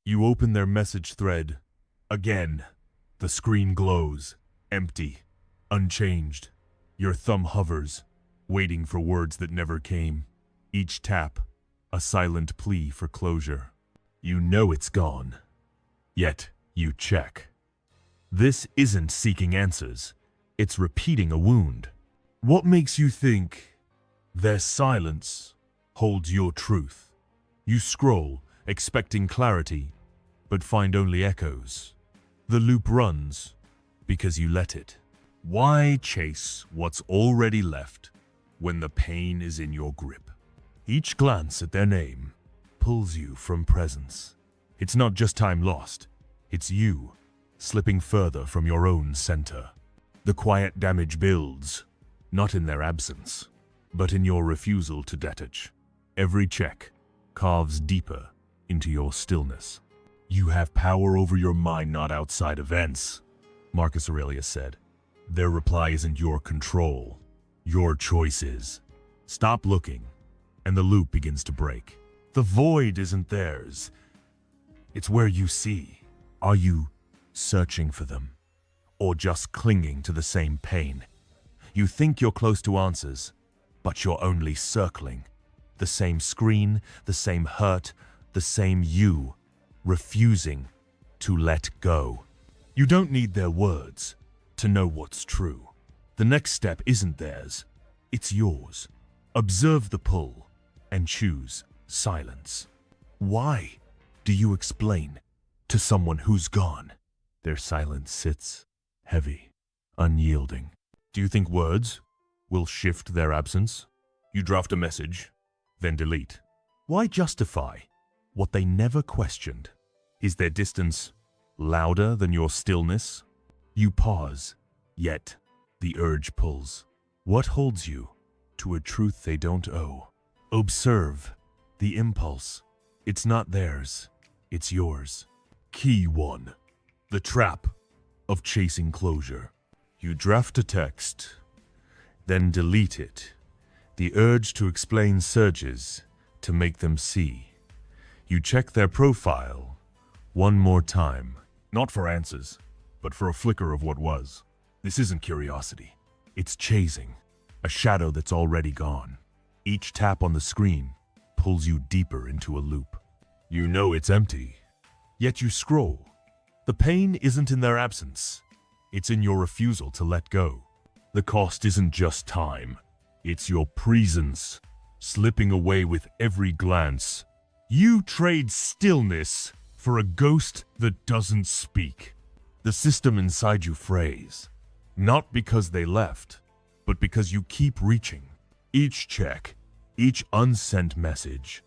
You open their message thread. Again, the screen glows, empty, unchanged. Your thumb hovers, waiting for words that never came. Each tap, a silent plea for closure. You know it's gone, yet you check. This isn't seeking answers, it's repeating a wound. What makes you think their silence holds your truth? You scroll, expecting clarity, but find only echoes. The loop runs because you let it. Why chase what's already left when the pain is in your grip? Each glance at their name pulls you from presence. It's not just time lost, it's you slipping further from your own center. The quiet damage builds, not in their absence, but in your refusal to detach. Every check carves deeper into your stillness. You have power over your mind, not outside events, Marcus Aurelius said. Their reply isn't your control, your choice is. Stop looking, and the loop begins to break. The void isn't theirs, it's where you see. Are you searching for them, or just clinging to the same pain? You think you're close to answers, but you're only circling. The same screen, the same hurt, the same you, refusing to let go. You don't need their words to know what's true. The next step isn't theirs, it's yours. Observe the pull and choose silence. Why do you explain to someone who's gone? Their silence sits heavy, unyielding. Do you think words will shift their absence? You draft a message, then delete. Why justify what they never questioned? Is their distance louder than your stillness? You pause, yet the urge pulls. What holds you to a truth they don't owe? Observe the impulse. It's not theirs, it's yours. Key 1. The trap of chasing closure. You draft a text, then delete it. The urge to explain surges to make them see. You check their profile one more time, not for answers, but for a flicker of what was. This isn't curiosity, it's chasing, a shadow that's already gone. Each tap on the screen pulls you deeper into a loop. You know it's empty, yet you scroll. The pain isn't in their absence, it's in your refusal to let go. The cost isn't just time, it's your presence, slipping away with every glance. You trade stillness for a ghost that doesn't speak. The system inside you frays, not because they left, but because you keep reaching. Each check, each unsent message,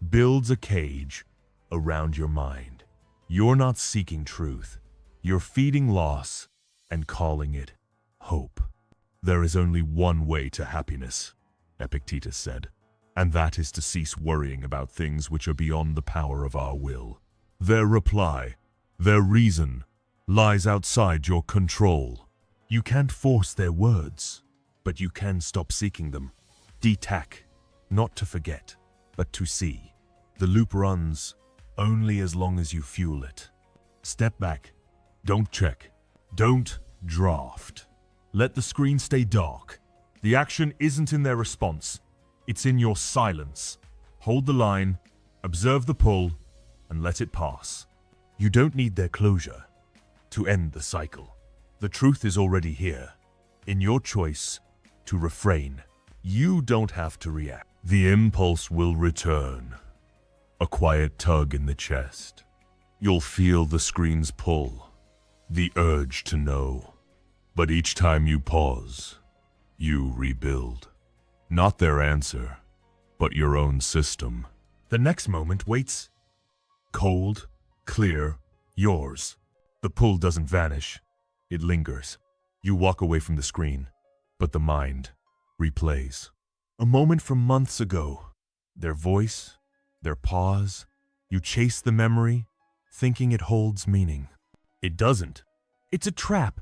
builds a cage around your mind. You're not seeking truth, you're feeding loss and calling it hope. There is only one way to happiness, Epictetus said, and that is to cease worrying about things which are beyond the power of our will. Their reply, their reason, lies outside your control. You can't force their words, but you can stop seeking them. Detack, not to forget, but to see. The loop runs only as long as you fuel it. Step back. Don't check. Don't draft. Let the screen stay dark. The action isn't in their response. It's in your silence. Hold the line, observe the pull, and let it pass. You don't need their closure to end the cycle. The truth is already here, in your choice to refrain. You don't have to react. The impulse will return. A quiet tug in the chest. You'll feel the screen's pull, the urge to know. But each time you pause, you rebuild. Not their answer, but your own system. The next moment waits. Cold, clear, yours. The pull doesn't vanish. It lingers. You walk away from the screen, but the mind replays. A moment from months ago. Their voice, their pause. You chase the memory, thinking it holds meaning. It doesn't. It's a trap,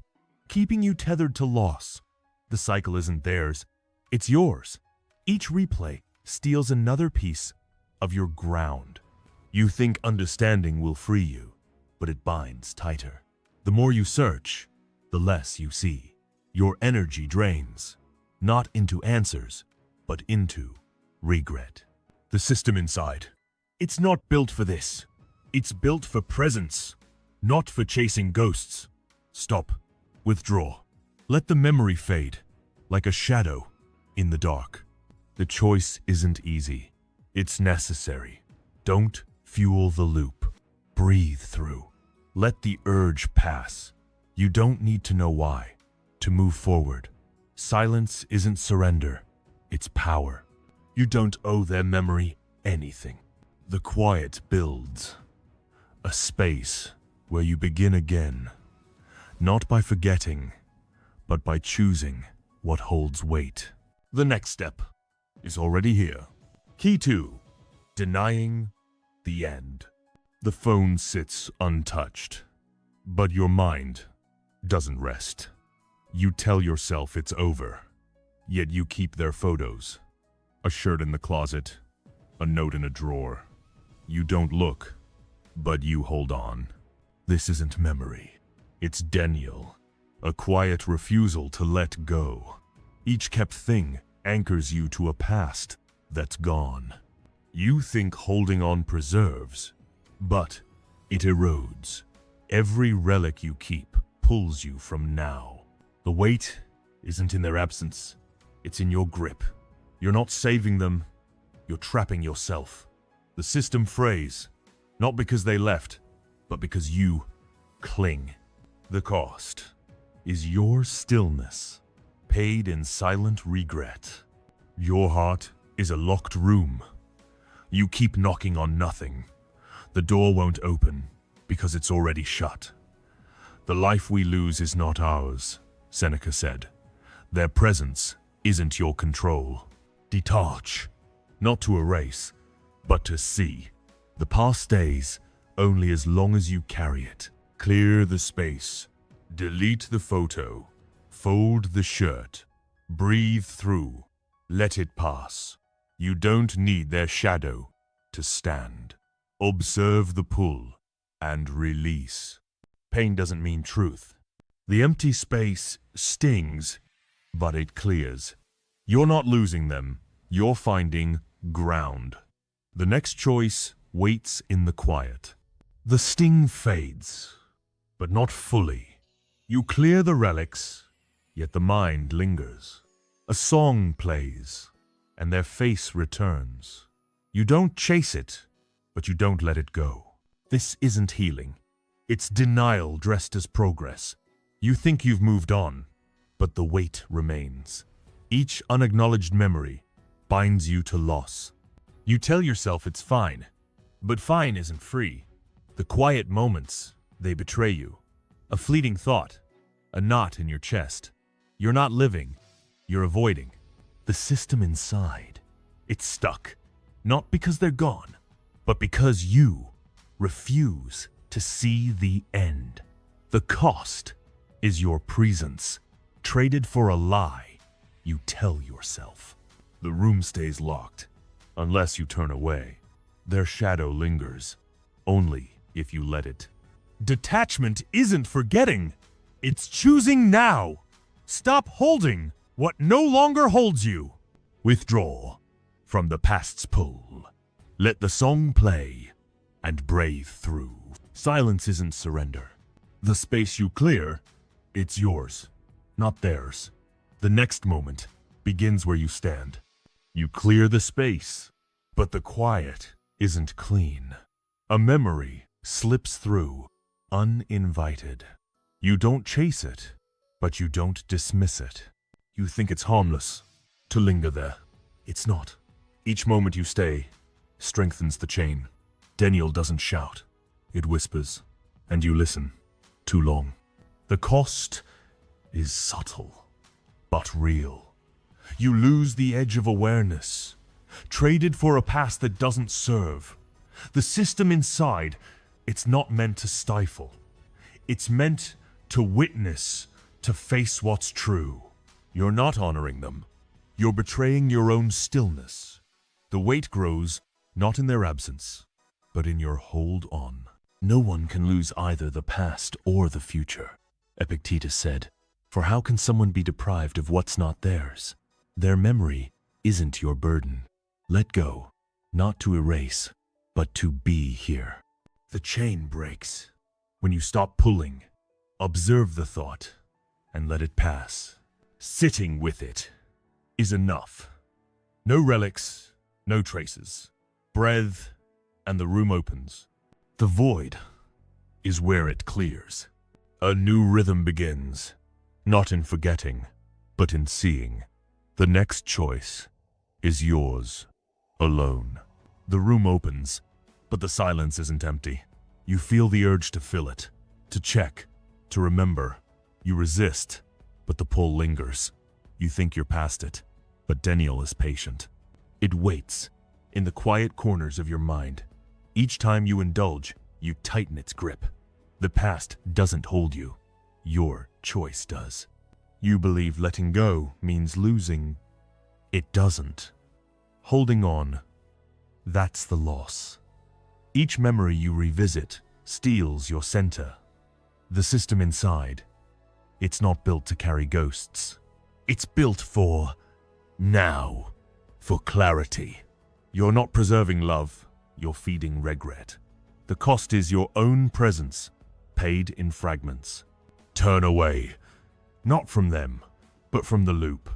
keeping you tethered to loss. The cycle isn't theirs, it's yours. Each replay steals another piece of your ground. You think understanding will free you, but it binds tighter. The more you search, the less you see. Your energy drains, not into answers, but into regret. The system inside. It's not built for this. It's built for presence, not for chasing ghosts. Stop. Withdraw. Let the memory fade, like a shadow in the dark. The choice isn't easy. It's necessary. Don't fuel the loop. Breathe through. Let the urge pass. You don't need to know why to move forward. Silence isn't surrender. It's power. You don't owe their memory anything. The quiet builds a space where you begin again, not by forgetting, but by choosing what holds weight. The next step is already here. Key 2. Denying the end. The phone sits untouched, but your mind doesn't rest. You tell yourself it's over, yet you keep their photos. A shirt in the closet, a note in a drawer. You don't look, but you hold on. This isn't memory. It's denial, a quiet refusal to let go. Each kept thing anchors you to a past that's gone. You think holding on preserves, but it erodes. Every relic you keep pulls you from now. The weight isn't in their absence, it's in your grip. You're not saving them, you're trapping yourself. The system frays, not because they left, but because you cling. The cost is your stillness, paid in silent regret. Your heart is a locked room. You keep knocking on nothing. The door won't open because it's already shut. The life we lose is not ours, Seneca said. Their presence isn't your control. Detach, not to erase, but to see. The past stays only as long as you carry it. Clear the space. Delete the photo. Fold the shirt. Breathe through. Let it pass. You don't need their shadow to stand. Observe the pull and release. Pain doesn't mean truth. The empty space stings, but it clears. You're not losing them. You're finding ground. The next choice waits in the quiet. The sting fades, but not fully. You clear the relics, yet the mind lingers. A song plays, and their face returns. You don't chase it, but you don't let it go. This isn't healing. It's denial dressed as progress. You think you've moved on, but the weight remains. Each unacknowledged memory binds you to loss. You tell yourself it's fine, but fine isn't free. The quiet moments, they betray you. A fleeting thought, a knot in your chest. You're not living, you're avoiding. The system inside, it's stuck. Not because they're gone, but because you refuse to see the end. The cost is your presence, traded for a lie you tell yourself. The room stays locked, unless you turn away. Their shadow lingers, only if you let it. Detachment isn't forgetting, it's choosing now. Stop holding what no longer holds you. Withdraw from the past's pull. Let the song play and breathe through. Silence isn't surrender. The space you clear, it's yours, not theirs. The next moment begins where you stand. You clear the space, but the quiet isn't clean. A memory slips through, uninvited. You don't chase it, but you don't dismiss it. You think it's harmless to linger there. It's not. Each moment you stay strengthens the chain. Daniel doesn't shout. It whispers, and you listen. Too long. The cost is subtle, but real. You lose the edge of awareness, traded for a past that doesn't serve. The system inside, it's not meant to stifle. It's meant to witness, to face what's true. You're not honoring them. You're betraying your own stillness. The weight grows not in their absence, but in your hold on. No one can lose either the past or the future, Epictetus said. For how can someone be deprived of what's not theirs? Their memory isn't your burden. Let go, not to erase, but to be here. The chain breaks. When you stop pulling, observe the thought and let it pass. Sitting with it is enough. No relics, no traces. Breath, and the room opens. The void is where it clears. A new rhythm begins, not in forgetting, but in seeing. The next choice is yours, alone. The room opens, but the silence isn't empty. You feel the urge to fill it, to check, to remember. You resist, but the pull lingers. You think you're past it, but Daniel is patient. It waits in the quiet corners of your mind. Each time you indulge, you tighten its grip. The past doesn't hold you. Your choice does. You believe letting go means losing. It doesn't. Holding on, that's the loss. Each memory you revisit steals your center. The system inside, it's not built to carry ghosts. It's built for now, for clarity. You're not preserving love, you're feeding regret. The cost is your own presence, paid in fragments. Turn away, not from them, but from the loop.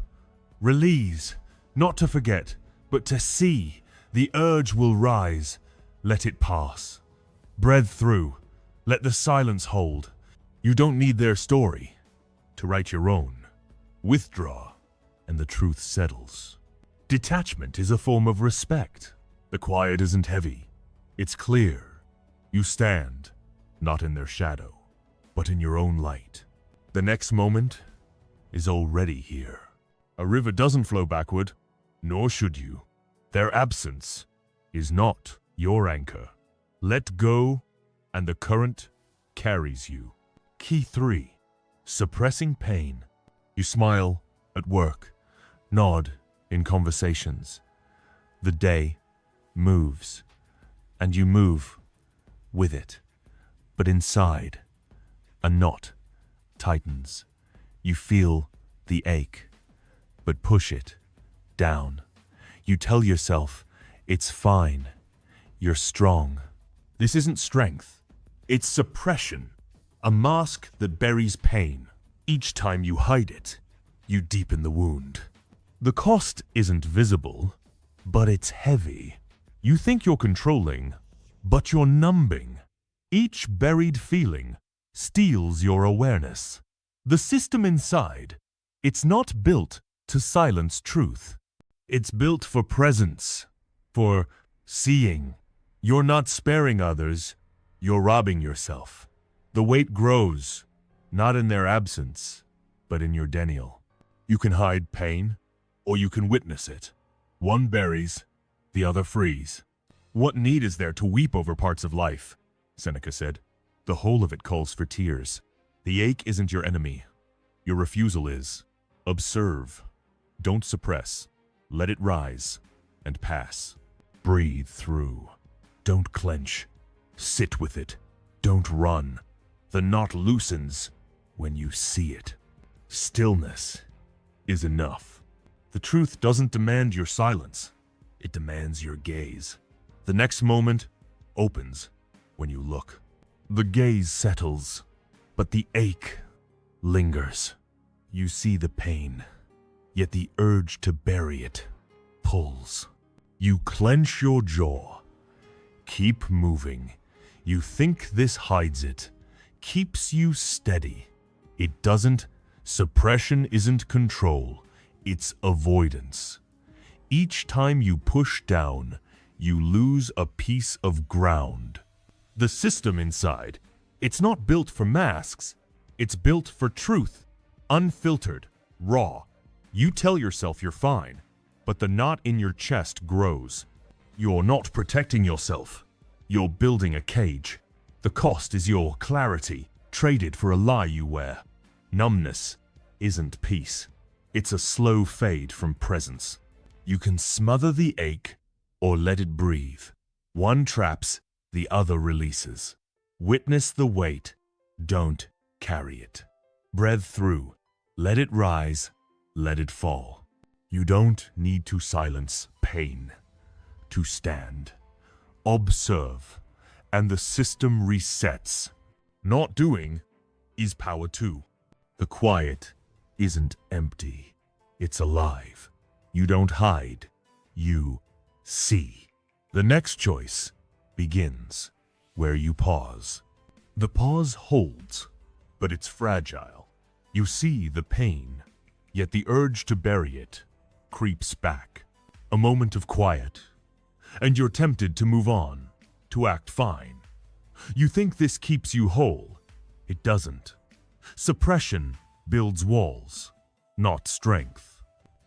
Release, not to forget, but to see. The urge will rise, let it pass. Breathe through, let the silence hold. You don't need their story to write your own. Withdraw, and the truth settles. Detachment is a form of respect. The quiet isn't heavy, it's clear. You stand, not in their shadow, but in your own light. The next moment is already here. A river doesn't flow backward, nor should you. Their absence is not your anchor. Let go, and the current carries you. Key 3. Suppressing pain. You smile at work, nod in conversations. The day moves, and you move with it. But inside, a knot tightens. You feel the ache, but push it down. You tell yourself, it's fine, you're strong. This isn't strength, it's suppression. A mask that buries pain. Each time you hide it, you deepen the wound. The cost isn't visible, but it's heavy. You think you're controlling, but you're numbing. Each buried feeling steals your awareness. The system inside, it's not built to silence truth. It's built for presence, for seeing. You're not sparing others, you're robbing yourself. The weight grows, not in their absence, but in your denial. You can hide pain, or you can witness it. One buries, the other frees. What need is there to weep over parts of life? Seneca said. The whole of it calls for tears. The ache isn't your enemy. Your refusal is. Observe. Don't suppress. Let it rise and pass. Breathe through. Don't clench. Sit with it. Don't run. The knot loosens when you see it. Stillness is enough. The truth doesn't demand your silence. It demands your gaze. The next moment opens when you look. The gaze settles, but the ache lingers. You see the pain, yet the urge to bury it pulls. You clench your jaw. Keep moving. You think this hides it, keeps you steady. It doesn't. Suppression isn't control, it's avoidance. Each time you push down, you lose a piece of ground. The system inside, it's not built for masks, it's built for truth. Unfiltered, raw. You tell yourself you're fine, but the knot in your chest grows. You're not protecting yourself. You're building a cage. The cost is your clarity, traded for a lie you wear. Numbness isn't peace. It's a slow fade from presence. You can smother the ache or let it breathe. One traps, the other releases. Witness the weight, don't carry it. Breathe through, let it rise, let it fall. You don't need to silence pain, to stand. Observe, and the system resets. Not doing is power too. The quiet isn't empty, it's alive. You don't hide, you see. The next choice begins where you pause. The pause holds, but it's fragile. You see the pain, yet the urge to bury it creeps back. A moment of quiet, and you're tempted to move on, to act fine. You think this keeps you whole. It doesn't. Suppression builds walls, not strength.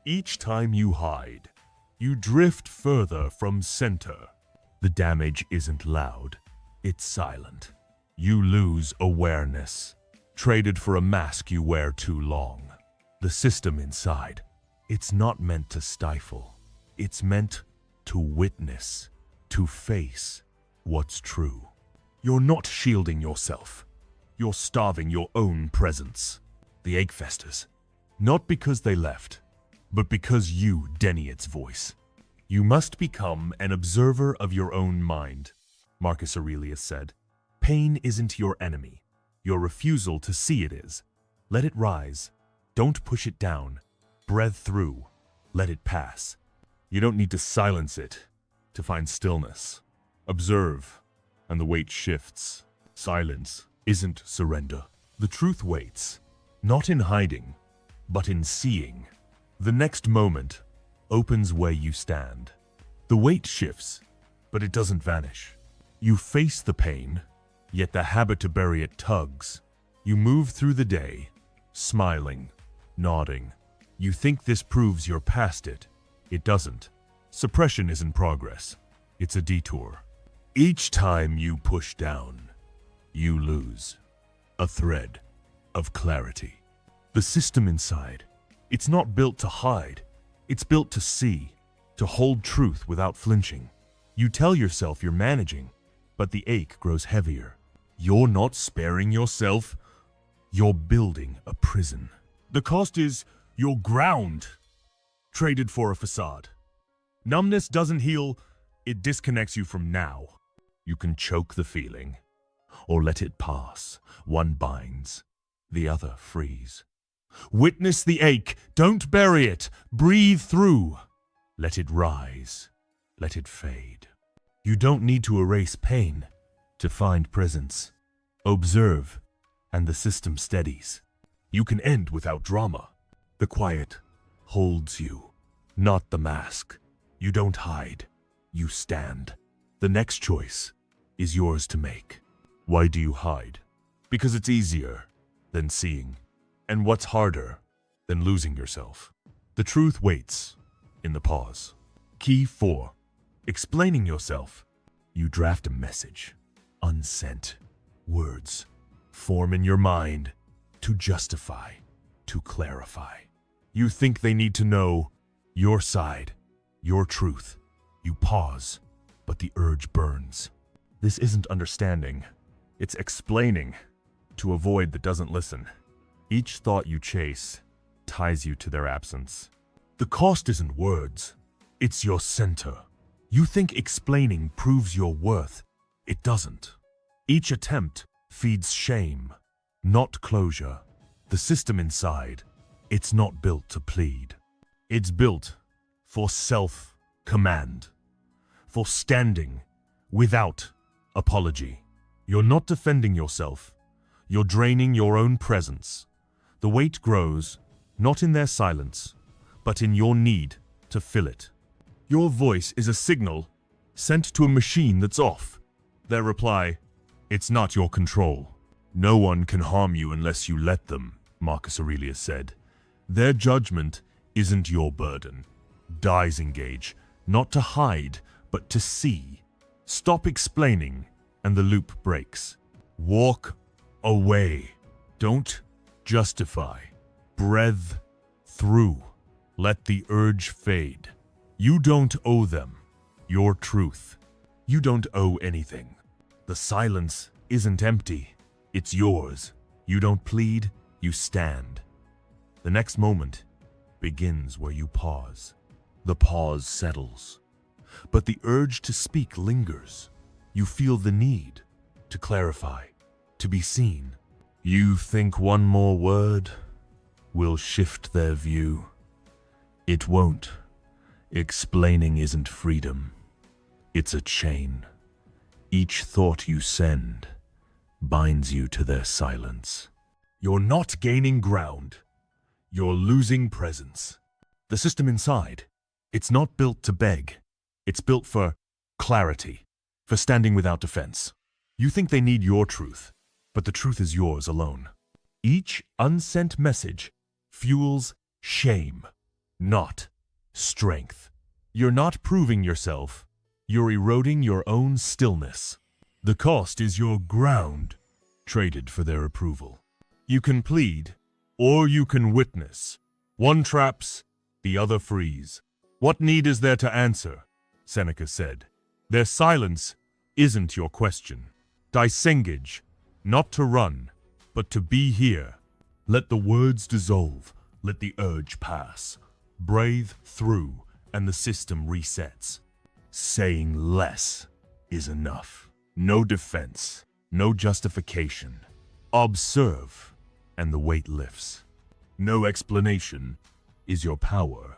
Each time you hide, you drift further from center. The damage isn't loud, it's silent. You lose awareness, traded for a mask you wear too long. The system inside, it's not meant to stifle. It's meant to witness, to face what's true. You're not shielding yourself. You're starving your own presence. The ache festers, not because they left, but because you denny its voice. You must become an observer of your own mind, Marcus Aurelius said. Pain isn't your enemy. Your refusal to see it is. Let it rise. Don't push it down. Breathe through. Let it pass. You don't need to silence it to find stillness. Observe, and the weight shifts. Silence isn't surrender. The truth waits, not in hiding, but in seeing. The next moment opens where you stand. The weight shifts, but it doesn't vanish. You face the pain, yet the habit to bury it tugs. You move through the day, smiling, nodding. You think this proves you're past it. It doesn't. Suppression isn't progress. It's a detour. Each time you push down, you lose a thread of clarity. The system inside, it's not built to hide. It's built to see, to hold truth without flinching. You tell yourself you're managing, but the ache grows heavier. You're not sparing yourself. You're building a prison. The cost is you're ground, traded for a facade. Numbness doesn't heal, it disconnects you from now. You can choke the feeling, or let it pass. One binds, the other frees. Witness the ache, don't bury it, breathe through. Let it rise, let it fade. You don't need to erase pain to find presence. Observe, and the system steadies. You can end without drama. The quiet holds you, not the mask. You don't hide, you stand. The next choice is yours to make. Why do you hide? Because it's easier than seeing. And what's harder than losing yourself? The truth waits in the pause. Key 4. Explaining yourself. You draft a message. Unsent. Words form in your mind to justify, to clarify. You think they need to know your side, your truth. You pause, but the urge burns. This isn't understanding. It's explaining to a void that doesn't listen. Each thought you chase ties you to their absence. The cost isn't words. It's your center. You think explaining proves your worth. It doesn't. Each attempt feeds shame, not closure. The system inside, it's not built to plead. It's built for self-command, for standing without apology. You're not defending yourself. You're draining your own presence. The weight grows, not in their silence, but in your need to fill it. Your voice is a signal sent to a machine that's off. Their reply, it's not your control. No one can harm you unless you let them, Marcus Aurelius said. Their judgment isn't your burden. Disengage, not to hide, but to see. Stop explaining, and the loop breaks. Walk away. Don't justify. Breathe through. Let the urge fade. You don't owe them your truth. You don't owe anything. The silence isn't empty. It's yours. You don't plead, you stand. The next moment begins where you pause. The pause settles, but the urge to speak lingers. You feel the need to clarify, to be seen. You think one more word will shift their view. It won't. Explaining isn't freedom. It's a chain. Each thought you send binds you to their silence. You're not gaining ground. You're losing presence. The system inside, it's not built to beg. It's built for clarity, for standing without defense. You think they need your truth, but the truth is yours alone. Each unsent message fuels shame, not strength. You're not proving yourself. You're eroding your own stillness. The cost is your ground, traded for their approval. You can plead, or you can witness. One traps, the other frees. What need is there to answer? Seneca said. Their silence isn't your question. Disengage, not to run, but to be here. Let the words dissolve, let the urge pass. Breathe through, and the system resets. Saying less is enough. No defense, no justification. Observe, and the weight lifts. No explanation is your power.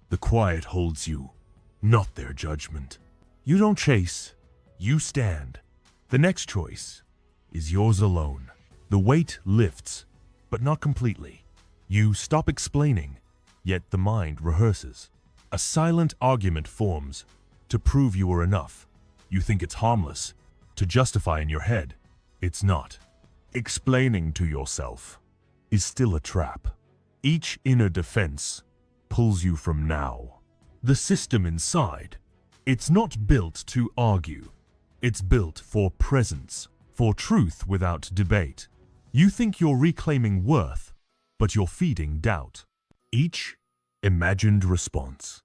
The quiet holds you, not their judgment. You don't chase, you stand. The next choice is yours alone. The weight lifts, but not completely. You stop explaining, yet the mind rehearses. A silent argument forms to prove you are enough. You think it's harmless, to justify in your head. It's not. Explaining to yourself is still a trap. Each inner defense pulls you from now. The system inside, it's not built to argue. It's built for presence, for truth without debate. You think you're reclaiming worth, but you're feeding doubt. Each imagined response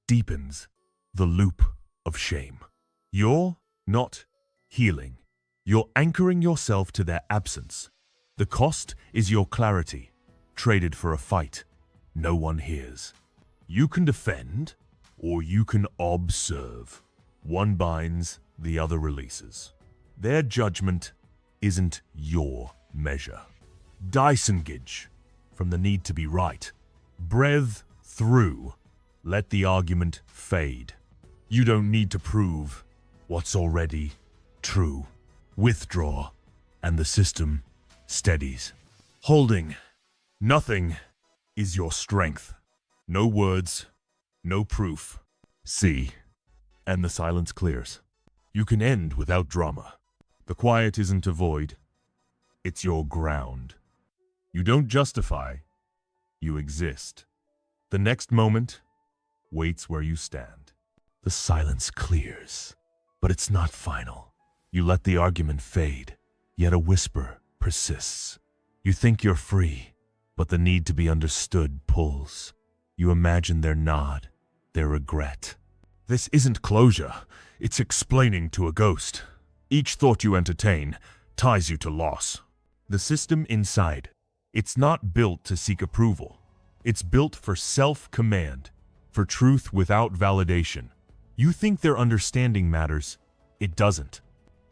deepens the loop of shame. You're not healing. You're anchoring yourself to their absence. The cost is your clarity, traded for a fight no one hears. You can defend, or you can observe. One binds, the other releases. Their judgment isn't your measure. Disengage from the need to be right. Breathe through. Let the argument fade. You don't need to prove what's already true. Withdraw, and the system steadies. Holding nothing is your strength. No words, no proof. See, and the silence clears. You can end without drama. The quiet isn't a void. It's your ground. You don't justify, you exist. The next moment waits where you stand. The silence clears, but it's not final. You let the argument fade, yet a whisper persists. You think you're free, but the need to be understood pulls. You imagine their nod, their regret. This isn't closure, it's explaining to a ghost. Each thought you entertain ties you to loss. The system inside, it's not built to seek approval. It's built for self-command, for truth without validation. You think their understanding matters. It doesn't.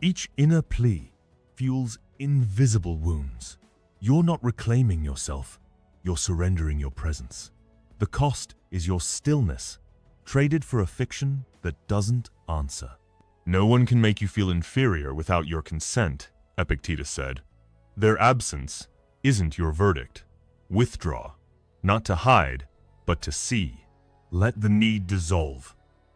Each inner plea fuels invisible wounds. You're not reclaiming yourself. You're surrendering your presence. The cost is your stillness, traded for a fiction that doesn't answer. No one can make you feel inferior without your consent, Epictetus said. Their absence isn't your verdict. Withdraw, not to hide, but to see. Let the need dissolve.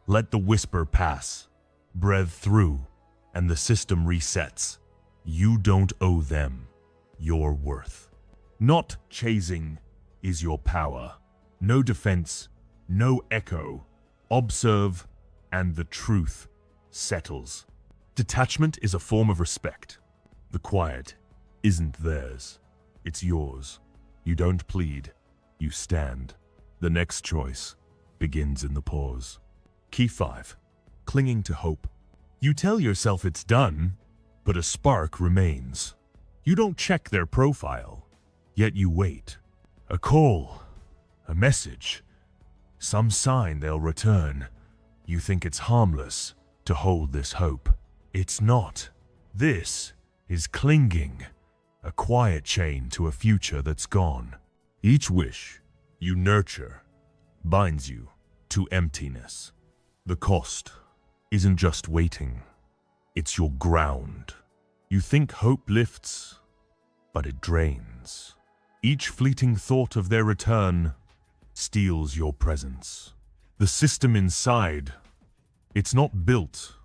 Let the whisper pass. Breathe through, and the system resets. You don't owe them your worth. Not chasing is your power. No defense, no echo. Observe, and the truth settles. Detachment is a form of respect. The quiet isn't theirs. It's yours. You don't plead. You stand. The next choice begins in the pause. Key 5. Clinging to hope. You tell yourself it's done, but a spark remains. You don't check their profile, yet you wait. A call, a message, some sign they'll return. You think it's harmless to hold this hope. It's not. This is clinging, a quiet chain to a future that's gone. Each wish you nurture binds you to emptiness. The cost isn't just waiting, it's your ground. You think hope lifts, but it drains. Each fleeting thought of their return steals your presence. The system inside, it's not built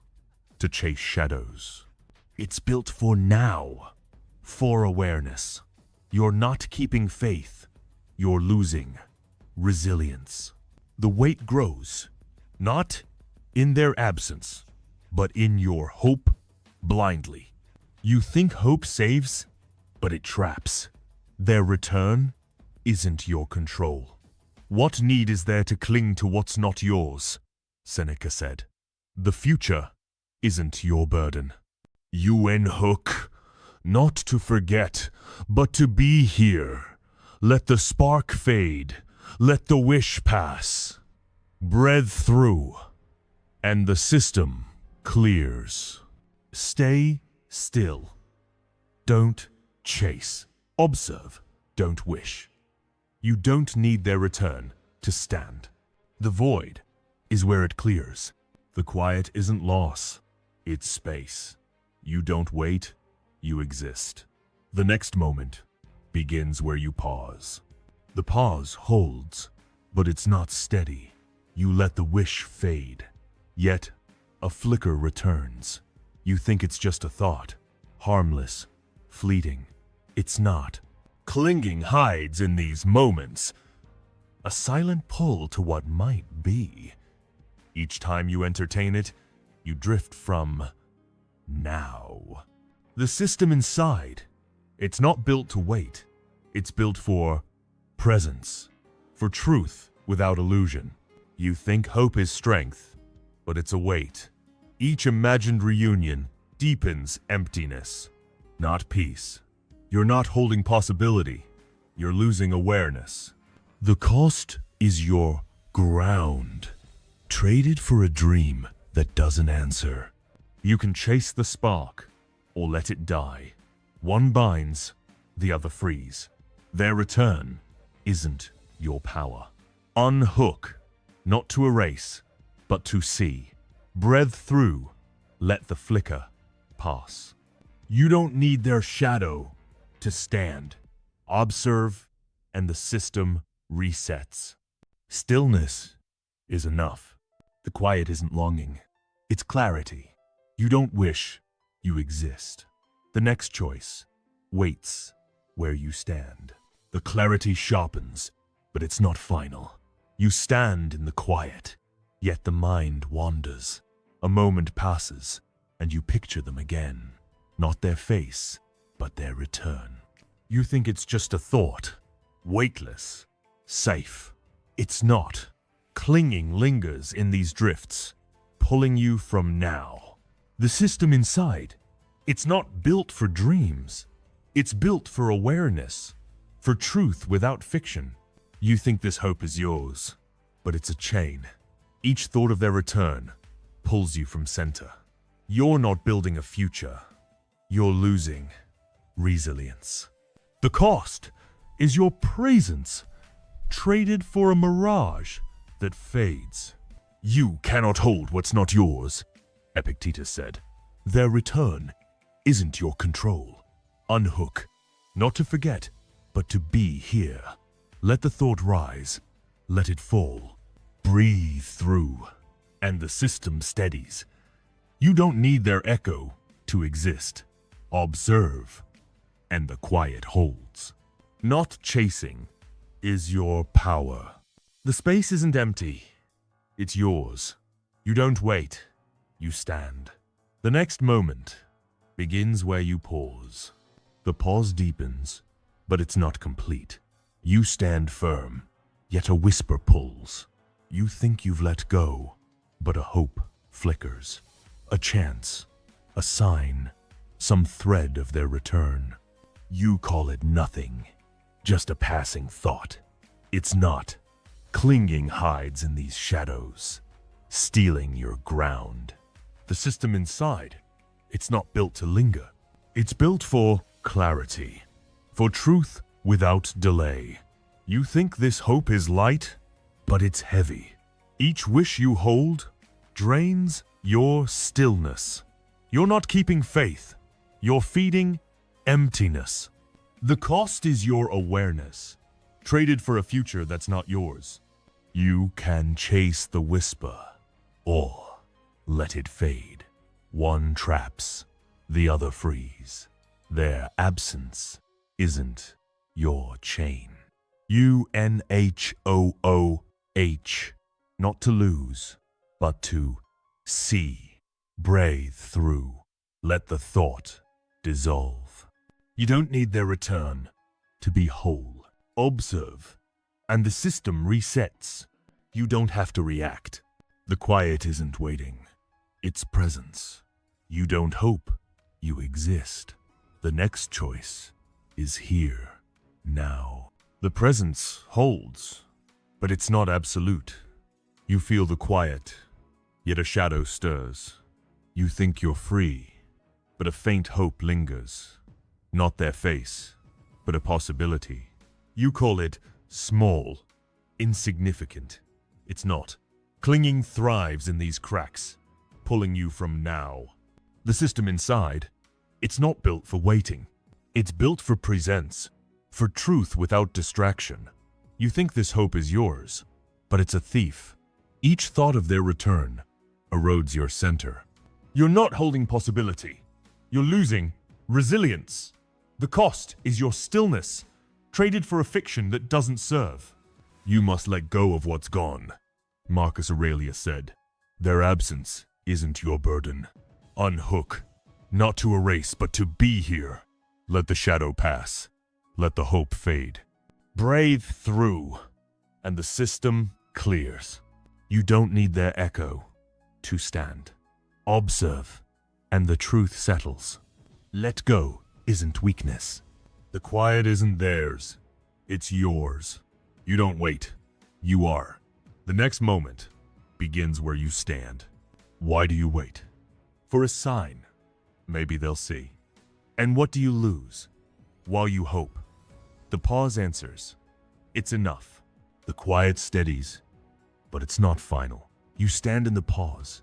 to chase shadows. It's built for now, for awareness. You're not keeping faith, you're losing resilience. The weight grows, not in their absence, but in your hope blindly. You think hope saves, but it traps. Their return isn't your control. What need is there to cling to what's not yours? Seneca said. The future isn't your burden. You unhook, not to forget, but to be here. Let the spark fade, let the wish pass. Breathe through, and the system clears. Stay still. Don't chase. Observe. Don't wish. You don't need their return to stand. The void is where it clears. The quiet isn't loss, it's space. You don't wait, you exist. The next moment begins where you pause. The pause holds, but it's not steady. You let the wish fade, yet a flicker returns. You think it's just a thought, harmless, fleeting. It's not. Clinging hides in these moments, a silent pull to what might be. Each time you entertain it, you drift from now. The system inside, it's not built to wait. It's built for presence, for truth without illusion. You think hope is strength, but it's a weight. Each imagined reunion deepens emptiness, not peace. You're not holding possibility, you're losing awareness. The cost is your ground, traded for a dream that doesn't answer. You can chase the spark, or let it die. One binds, the other frees. Their return isn't your power. Unhook, not to erase, but to see. Breathe through, let the flicker pass. You don't need their shadow to stand. Observe, and the system resets. Stillness is enough. The quiet isn't longing, it's clarity. You don't wish, you exist. The next choice waits where you stand. The clarity sharpens, but it's not final. You stand in the quiet, yet the mind wanders. A moment passes, and you picture them again. Not their face, but their return. You think it's just a thought, weightless, safe. It's not. Clinging lingers in these drifts, pulling you from now. The system inside, it's not built for dreams. It's built for awareness, for truth without fiction. You think this hope is yours, but it's a chain. Each thought of their return pulls you from center. You're not building a future. You're losing resilience. The cost is your presence, traded for a mirage that fades. You cannot hold what's not yours, Epictetus said. Their return isn't your control. Unhook, not to forget, but to be here. Let the thought rise, let it fall. Breathe through, and the system steadies. You don't need their echo to exist. Observe, and the quiet holds. Not chasing is your power. The space isn't empty, it's yours. You don't wait, you stand. The next moment begins where you pause. The pause deepens, but it's not complete. You stand firm, yet a whisper pulls. You think you've let go, but a hope flickers. A chance, a sign, some thread of their return. You call it nothing, just a passing thought. It's not. Clinging hides in these shadows, stealing your ground. The system inside, it's not built to linger. It's built for clarity, for truth without delay. You think this hope is light, but it's heavy. Each wish you hold drains your stillness. You're not keeping faith. You're feeding emptiness. The cost is your awareness, traded for a future that's not yours. You can chase the whisper, or let it fade. One traps, the other frees. Their absence isn't your chain. UNHOOH, not to lose, but to see. Breathe through. Let the thought dissolve. You don't need their return to be whole. Observe, and the system resets. You don't have to react. The quiet isn't waiting. It's presence. You don't hope. You exist. The next choice is here, now. The presence holds, but it's not absolute. You feel the quiet, yet a shadow stirs. You think you're free, but a faint hope lingers. Not their face, but a possibility. You call it small, insignificant. It's not. Clinging thrives in these cracks, pulling you from now. The system inside, it's not built for waiting. It's built for presence, for truth without distraction. You think this hope is yours, but it's a thief. Each thought of their return erodes your center. You're not holding possibility. You're losing resilience. The cost is your stillness, traded for a fiction that doesn't serve. You must let go of what's gone. Marcus Aurelius said, their absence isn't your burden. Unhook, not to erase, but to be here. Let the shadow pass. Let the hope fade. Breathe through, and the system clears. You don't need their echo to stand. Observe, and the truth settles. Let go isn't weakness. The quiet isn't theirs. It's yours. You don't wait. You are. The next moment begins where you stand. Why do you wait? For a sign. Maybe they'll see. And what do you lose while you hope? The pause answers. It's enough. The quiet steadies, but it's not final. You stand in the pause,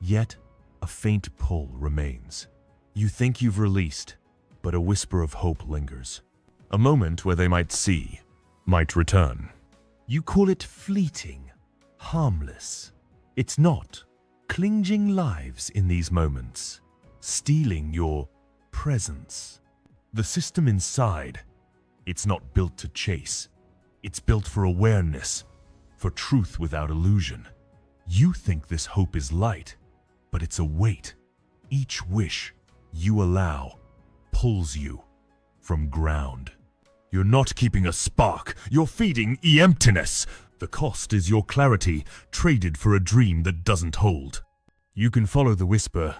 yet a faint pull remains. You think you've released, but a whisper of hope lingers. A moment where they might see, might return. You call it fleeting, harmless. It's not. Clinging lives in these moments, stealing your presence. The system inside, it's not built to chase. It's built for awareness, for truth without illusion. You think this hope is light, but it's a weight. Each wish you allow pulls you from ground. You're not keeping a spark, you're feeding emptiness. The cost is your clarity, traded for a dream that doesn't hold. You can follow the whisper,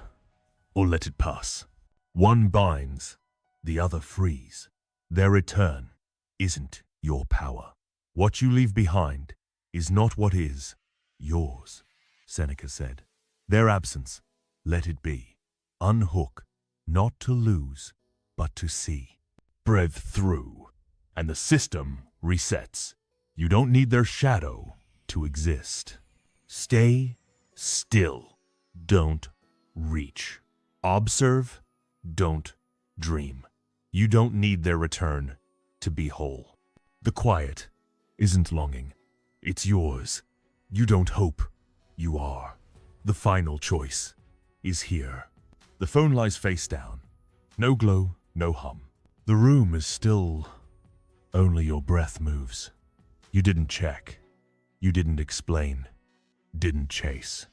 or let it pass. One binds, the other frees. Their return isn't your power. What you leave behind is not what is yours, Seneca said. Their absence, let it be. Unhook, not to lose, but to see. Breathe through, and the system resets. You don't need their shadow to exist. Stay still. Don't reach. Observe. Don't dream. You don't need their return to be whole. The quiet isn't longing. It's yours. You don't hope. You are. The final choice is here. The phone lies face down. No glow, no hum. The room is still. Only your breath moves. You didn't check. You didn't explain. Didn't chase.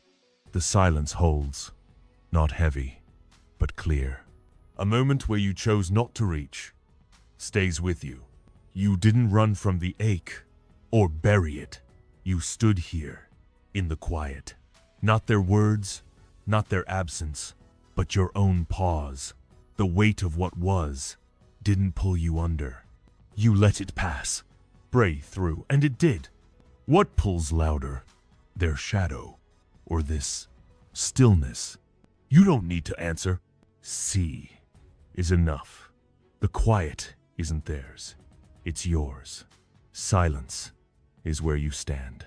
The silence holds. Not heavy, but clear. A moment where you chose not to reach stays with you. You didn't run from the ache or bury it. You stood here in the quiet. Not their words, not their absence, but your own pause. The weight of what was didn't pull you under. You let it pass, bray through, and it did. What pulls louder? Their shadow, or this stillness? You don't need to answer. See is enough. The quiet isn't theirs, it's yours. Silence is where you stand.